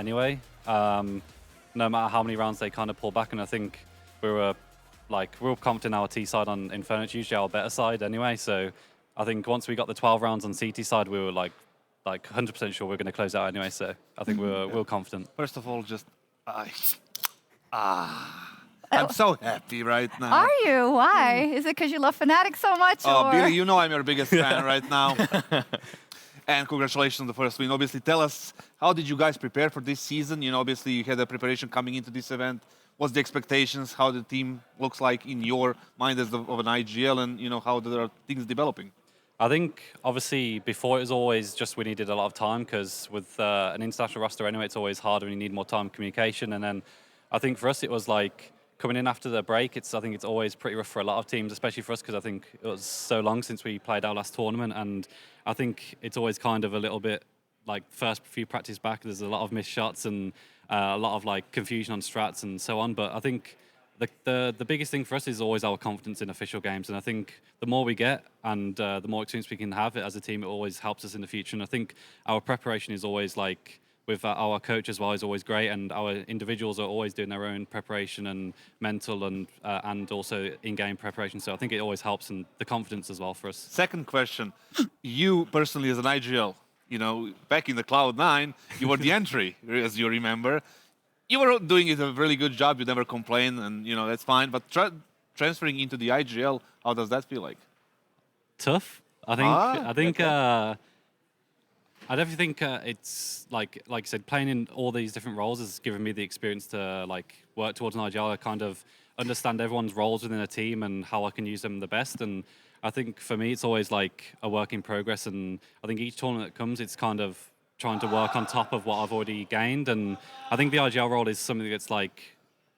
anyway. No matter how many rounds they kind of pull back, and I think we were real confident our T side on Inferno. It's usually our better side anyway. So I think once we got the 12 rounds on CT side, we were like 100% sure we are going to close out anyway. So I think we were confident. First of all, just I'm so happy right now. Are you? Why? Is it because you love fnatic so much? Oh, or? Billy, you know I'm your biggest fan right now. And congratulations on the first win. Obviously, tell us, how did you guys prepare for this season? You know, obviously, you had a preparation coming into this event. What's the expectations? How the team looks like in your mind as of an IGL, and you know how there are things developing? I think, obviously, before it was always just we needed a lot of time, because with an international roster anyway, it's always harder when you need more time communication. And then I think for us, it was like coming in after the break, I think it's always pretty rough for a lot of teams, especially for us, because I think it was so long since we played our last tournament. And I think it's always kind of a little bit like first few practice back, there's a lot of missed shots and a lot of like confusion on strats and so on. But I think the biggest thing for us is always our confidence in official games. And I think the more we get and the more experience we can have it as a team, it always helps us in the future. And I think our preparation is always like, with our coach as well, is always great, and our individuals are always doing their own preparation and mental and also in-game preparation. So I think it always helps, and the confidence as well for us. Second question, you personally as an IGL, you know, back in the Cloud9, you were the entry, as you remember. You were doing it a really good job. You never complain, and you know that's fine. But transferring into the IGL, how does that feel like? Tough. I think. I definitely think it's like you said, playing in all these different roles has given me the experience to like work towards an IGL. I kind of understand everyone's roles within a team and how I can use them the best. And I think for me, it's always like a work in progress. And I think each tournament that comes, it's kind of trying to work on top of what I've already gained. And I think the IGL role is something that's like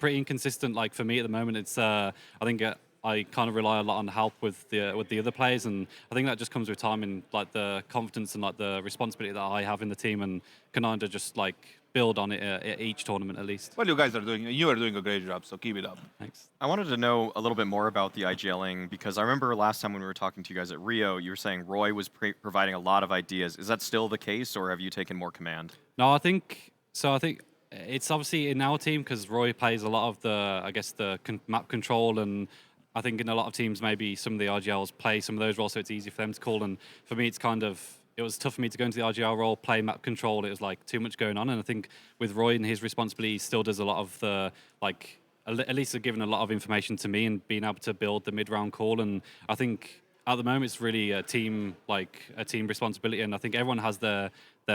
pretty inconsistent. Like for me at the moment, it's I think I kind of rely a lot on help with the other players, and I think that just comes with time and like the confidence and like the responsibility that I have in the team, and can kind of just like build on it at each tournament at least. Well, you guys are doing, you are doing a great job, so keep it up. Thanks. I wanted to know a little bit more about the IGLing, because I remember last time when we were talking to you guys at Rio, you were saying Roy was providing a lot of ideas. Is that still the case, or have you taken more command? No, I think so. I think it's obviously in our team because Roy plays a lot of the, I guess, the map control, and I think in a lot of teams, maybe some of the RGLs play some of those roles, so it's easy for them to call. And for me, it's kind of, it was tough for me to go into the RGL role, play map control. It was like too much going on. And I think with Roy and his responsibility, he still does a lot of the, like, at least giving a lot of information to me and being able to build the mid-round call. And I think at the moment, it's really a team responsibility. And I think everyone has their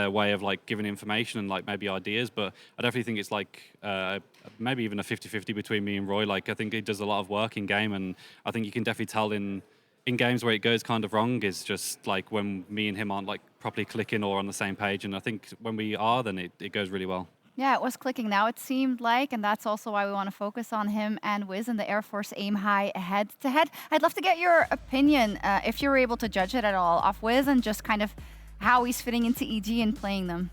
way of like giving information and like maybe ideas, but I definitely think it's like maybe even a 50-50 between me and Roy. Like I think he does a lot of work in game, and I think you can definitely tell in games where it goes kind of wrong is just like when me and him aren't like properly clicking or on the same page. And I think when we are, then it goes really well. Yeah, it was clicking now, it seemed like, and that's also why we want to focus on him and Wiz in the Air Force Aim High head-to-head. I'd love to get your opinion, if you're able to judge it at all, of Wiz and just kind of how he's fitting into EG and playing them.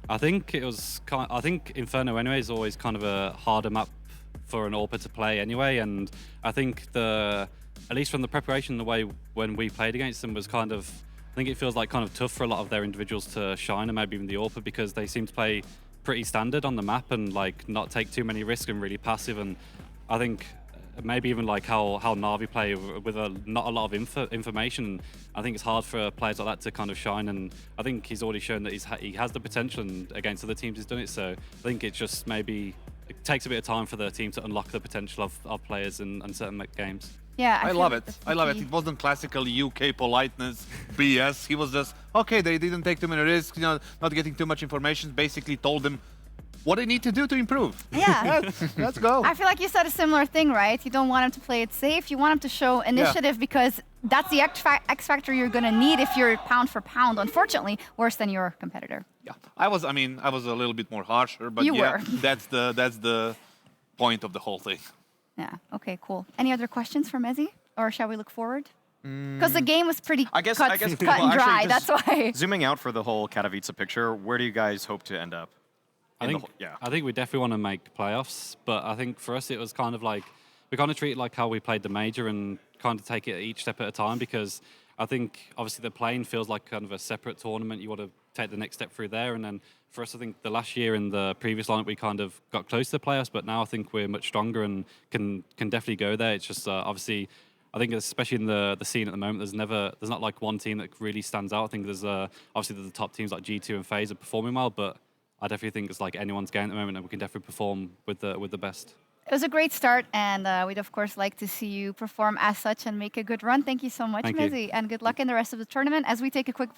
I think it was I think Inferno anyway is always kind of a harder map for an AWPer to play anyway, and I think at least from the preparation, the way when we played against them was kind of, I think it feels like kind of tough for a lot of their individuals to shine, and maybe even the AWPer, because they seem to play pretty standard on the map and like not take too many risks and really passive. And I think maybe even like how Na'Vi play with not a lot of information. I think it's hard for players like that to kind of shine, and I think he's already shown that he has the potential, and against other teams he's done it. So I think it's just maybe it takes a bit of time for the team to unlock the potential of players in certain games. Yeah, I love it. I love it. It wasn't classical UK politeness BS. He was just, okay, they didn't take too many risks, you know, not getting too much information, basically told them what they need to do to improve. Yeah. Let's go. I feel like you said a similar thing, right? You don't want him to play it safe. You want him to show initiative, because that's the X factor you're going to need if you're pound for pound, unfortunately, worse than your competitor. Yeah, I was a little bit more harsher, but you were. that's the point of the whole thing. Yeah, okay, cool. Any other questions for mezii? Or shall we look forward? Because the game was pretty cut well, and actually, dry, that's why. Zooming out for the whole Katowice picture, where do you guys hope to end up? I think we definitely want to make playoffs, but I think for us it was kind of like, we kind of treat it like how we played the major and kind of take it each step at a time, because I think obviously the plane feels like kind of a separate tournament. You want to take the next step through there, and then for us, I think the last year in the previous lineup we kind of got close to the playoffs, but now I think we're much stronger and can definitely go there. It's just obviously, I think especially in the scene at the moment, there's not like one team that really stands out. I think there's obviously the top teams like G2 and FaZe are performing well, but I definitely think it's like anyone's game at the moment, and we can definitely perform with the best. It was a great start, and we'd of course like to see you perform as such and make a good run. Thank you so much, Thank you. mezii, and good luck in the rest of the tournament as we take a quick break.